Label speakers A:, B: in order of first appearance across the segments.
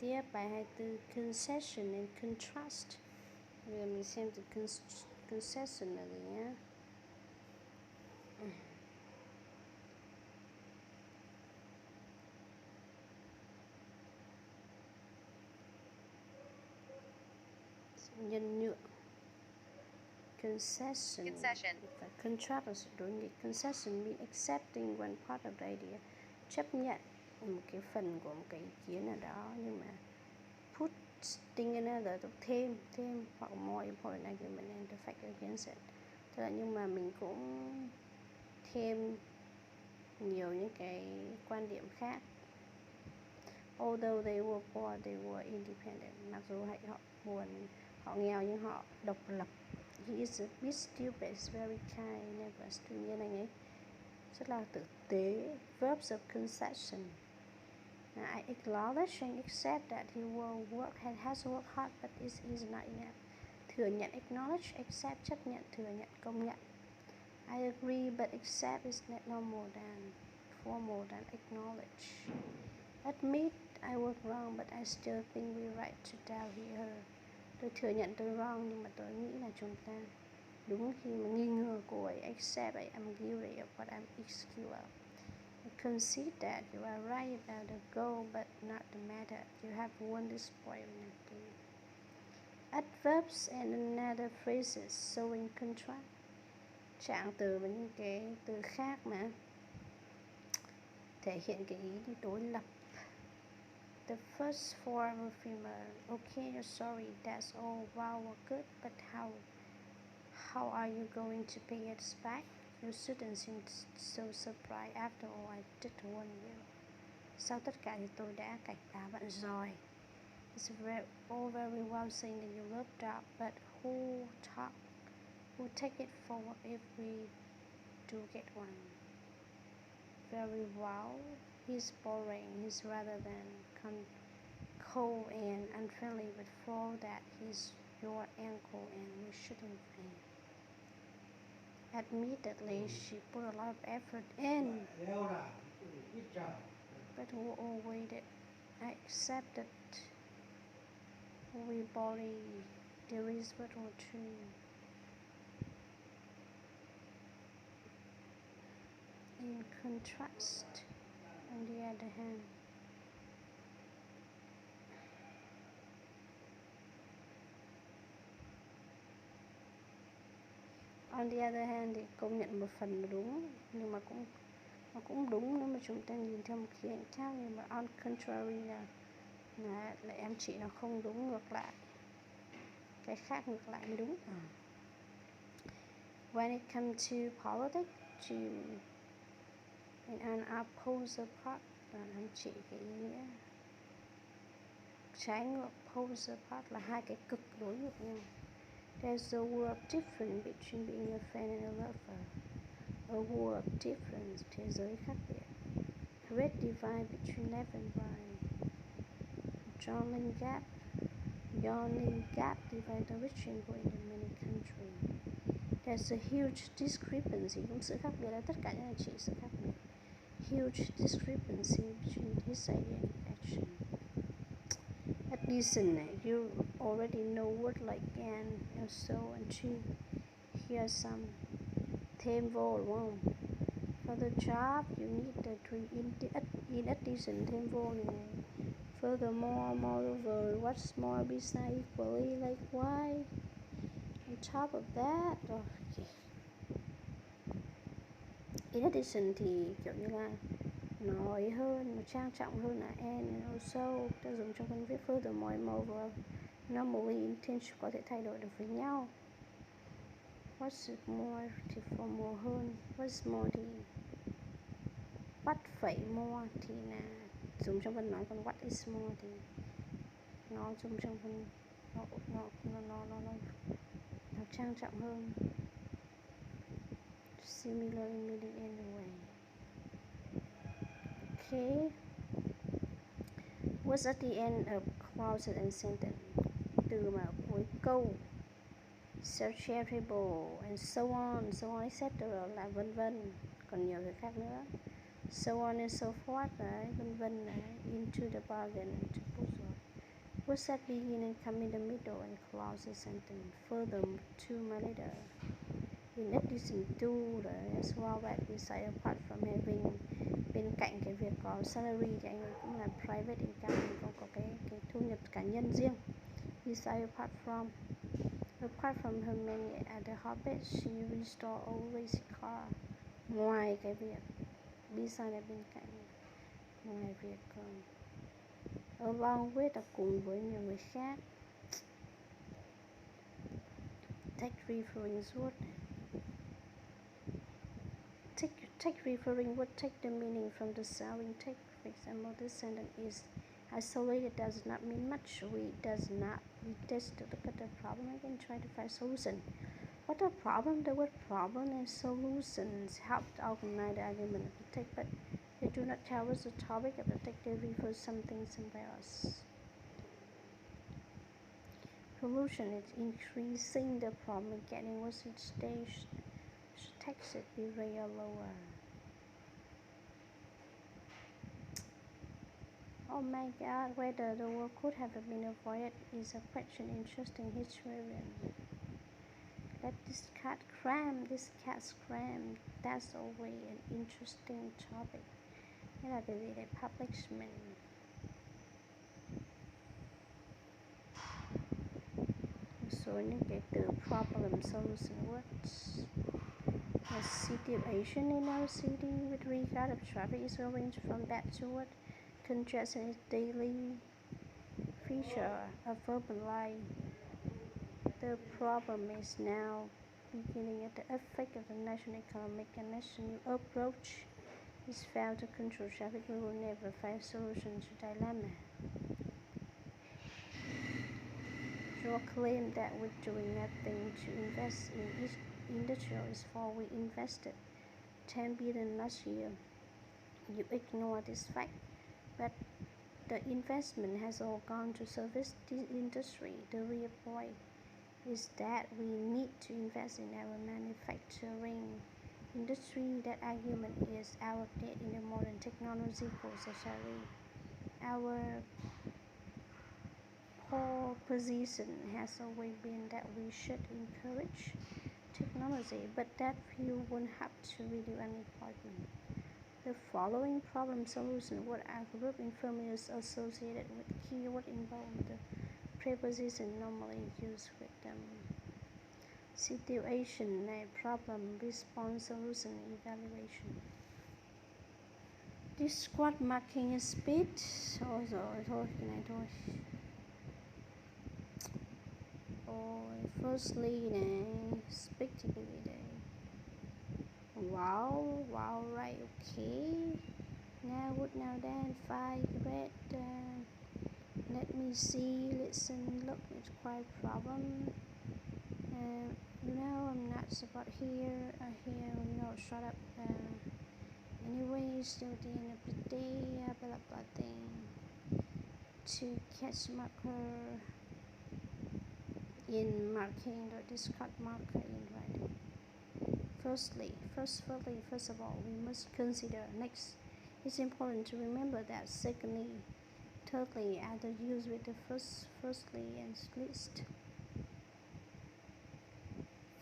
A: Tiếp bài 24 concession and contrast. Bây giờ mình xem từ concession là gì nhé. Nhân nhượng. Concession. Và contrast là sự đối nghịch. Concession means accepting one part of the idea. Chấp nhận một cái phần của một cái ý kiến nào đó, nhưng mà putting another, thêm hoặc more important argument and the fact against it. Tức là nhưng mà mình cũng thêm nhiều những cái quan điểm khác. Although they were poor, they were independent. Mặc dù họ buồn, họ nghèo nhưng họ độc lập. He is a bit stupid, very kind, never. Tuy nhiên anh ấy rất là tử tế. Verbs of concession. Now, I acknowledge and accept that he has worked hard, but it is not enough. Thừa nhận, acknowledge, accept, chấp nhận, thừa nhận, công nhận. I agree, but accept is not formal than acknowledge. Admit I was wrong, but I still think we're right to doubt her. Tôi thừa nhận tôi wrong, nhưng mà tôi nghĩ là chúng ta đúng khi mà nghi ngờ cô ấy. Accept I am guilty of what I'm accused of. I concede that you are right about the goal, but not the method. You have won this point. Adverbs and another phrases showing contrast. Trạng từ với những cái từ khác mà thể hiện cái ý đối lập. The first form of female. Okay, you're sorry, that's all. Wow, good, but how are you going to pay it back? You shouldn't seem so surprised. After all, I did warn you. Sau tất cả thì tôi đã cảnh báo bạn rồi. It's all very well saying that you love dog, but who take it forward if we do get one? Very well. He's boring. He's rather than cold and unfriendly, but for that he's your uncle and we shouldn't pay. Admittedly, she put a lot of effort in, but we all waited. I accepted. We body there is but or two. In contrast, on the other hand, thì công nhận một phần đúng, nhưng mà cũng đúng nếu mà chúng ta nhìn theo một khía cạnh khác. Nhưng mà on contrary là lại em chị nó không đúng, ngược lại, cái khác ngược lại mới đúng. When it comes to politics, in an opposite part, là em chị cái ý nghĩa trái ngược. Opposite part là hai cái cực đối ngược nhau. There's a world difference between being a friend and a lover. A world difference, thế giới khác biệt. Great divide between left and right. Yawning gap divide the rich and poor in many countries. There's a huge discrepancy. Cũng sự khác biệt là tất cả những anh chị sự khác biệt. Huge discrepancy between his idea and action. Listen, you already know words like and so and to. Here's some. Thêm vô đúng không? For the job, you need the three. In addition, thêm vô này. Furthermore, moreover, what's more besides equally, like why? On top of that, okay. In addition thì kiểu như là nói hơn, nó trang trọng hơn là and also, ta dùng trong văn viết furthermore, moreover. Normally, intention có thể thay đổi được với nhau. What's more thì for more hơn. What's more thì what phẩy more thì là dùng trong văn nói, còn what is more thì nó dùng trong văn nó trang trọng hơn. Similar in meaning anyway. Okay. What's at the end of clause and sentence? Từ mà cuối câu. So charitable and so on, etc. là vân vân, còn nhiều thứ khác nữa. So on and so forth đấy, vân vân đấy. Into the bargain, to put Words that begin and come in the middle and close the sentence. Further to my later. In addition to the as well that we say apart from having bên cạnh cái việc có salary thì anh ấy cũng là private income, mình cũng có cái thu nhập cá nhân riêng. Besides apart from her many other hobbies, she restore old race car. Ngoài cái việc beside là bên cạnh, ngoài việc along with là cùng với nhiều người khác. Take referring word. Take referring would take the meaning from the selling take. For example, this sentence is isolated does not mean much. We test to look at the problem again, try to find solution. What the problem? The word problem and solutions help organize the argument of the text, but they do not cover the topic of the text. They refer something somewhere else. Solution is increasing the problem, getting worse each stage. Text it be raised lower. Oh my God, whether the war could have been avoided is a question interesting historian. Let this cat cram, that's always an interesting topic. Đây là cái gì để publishment. Số những cái từ problem solution words. The situation in our city with regard of traffic is arranged from bad to worse. Congestion is daily feature of urban life. The problem is now beginning at the effect of the national economic and national approach is found to control traffic. We will never find solution to dilemma. Your claim that we're doing nothing to invest in industrial is false. We invested 10 billion last year. You ignore this fact, but the investment has all gone to service the industry. The real point is that we need to invest in our manufacturing industry. That argument is outdated in the modern technological society. Our whole position has always been that we should encourage technology, but that view won't have to really unimportant. The following problem solution word are grouped in formulas associated with keyword involved the preposition normally used with them. Situation, problem, response, solution, evaluation. This squad marking speed. Firstly, speak together. Wow, right, okay. Now then, 5 red. Let me see, listen, look, it's quite a problem. I'm not support here, shut up. Anyway, still the end of the day, blah blah thing. To catch marker in marking or discard marker in writing. First of all, we must consider next. It's important to remember that. Secondly, thirdly, other used with the firstly and least.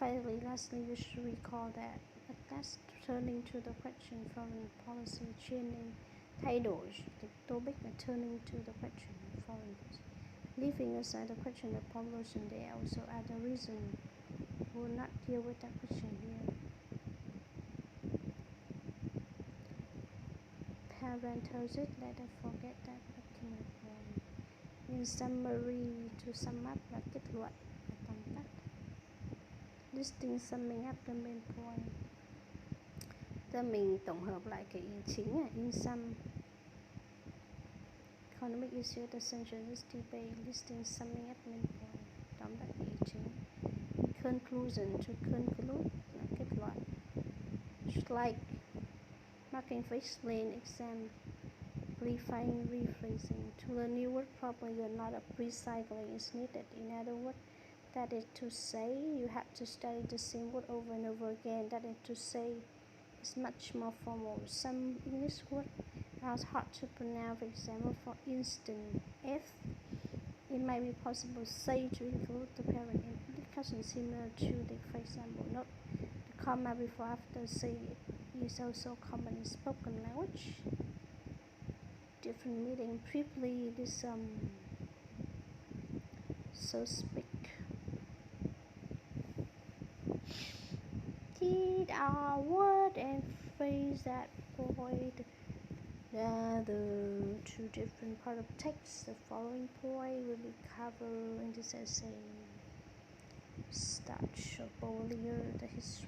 A: Finally, lastly, we should recall that at last, turning to the question foreign policy, changing thay đổi the topic and turning to the question foreign policy. Leaving aside the question of pollution, there are also other reasons. We will not deal with that question here. Parenthesis, let us forget that document form. In summary, to sum up là kết luận, là tóm tắt. Listing, summing up the main point. Giờ mình tổng hợp lại cái ý chính in sum. Economic issue at the center of this debate, listing, summing up main point, tóm tắt ý chính. Conclusion, to conclude là kết luận. Like marking for explain, exemplifying, rephrasing. To learn new word properly, a lot of recycling is needed. In other words, that is to say, you have to study the same word over and over again. That is to say, it's much more formal. Some English words are hard to pronounce. For example, for instance, F It might be possible, say, to include the parent in discussion similar to the, for example, note the comma before after say is also common in spoken language. Different meaning briefly this so speak. These are words and phrases that point to different part of text. The following point will be covered in this essay. Start earlier the history